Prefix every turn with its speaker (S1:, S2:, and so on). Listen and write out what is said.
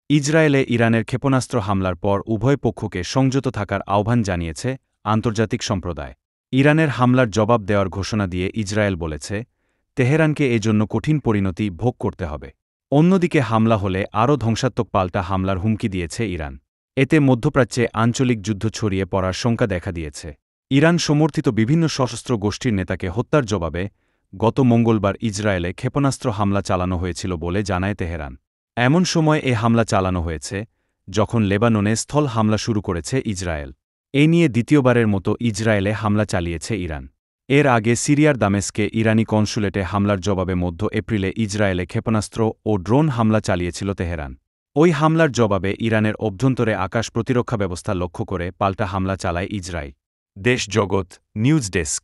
S1: ইসরায়েলে ইরানের ক্ষেপণাস্ত্র হামলার পর উভয় পক্ষকে সংযত থাকার আহ্বান জানিয়েছে আন্তর্জাতিক সম্প্রদায়। ইরানের হামলার জবাব দেওয়ার ঘোষণা দিয়ে ইসরায়েল বলেছে, তেহরানকে এজন্য কঠিন পরিণতি ভোগ করতে হবে। অন্যদিকে হামলা হলে আরও ধ্বংসাত্মক পাল্টা হামলার হুমকি দিয়েছে ইরান। এতে মধ্যপ্রাচ্যে আঞ্চলিক যুদ্ধ ছড়িয়ে পড়ার শঙ্কা দেখা দিয়েছে। ইরান সমর্থিত বিভিন্ন সশস্ত্র গোষ্ঠীর নেতাকে হত্যার জবাবে গত মঙ্গলবার ইসরায়েলে ক্ষেপণাস্ত্র হামলা চালানো হয়েছিল বলে জানায় তেহরান। এমন সময় এ হামলা চালানো হয়েছে যখন লেবাননে স্থল হামলা শুরু করেছে ইসরায়েল। এ নিয়ে দ্বিতীয়বারের মতো ইসরায়েলে হামলা চালিয়েছে ইরান। এর আগে সিরিয়ার দামেস্কে ইরানি কনসুলেটে হামলার জবাবে মধ্য এপ্রিলে ইসরায়েলে ক্ষেপণাস্ত্র ও ড্রোন হামলা চালিয়েছিল তেহরান। ওই হামলার জবাবে ইরানের অভ্যন্তরে আকাশ প্রতিরক্ষা ব্যবস্থা লক্ষ্য করে পাল্টা হামলা চালায় ইসরায়েল। দেশ জগৎ নিউজ ডেস্ক।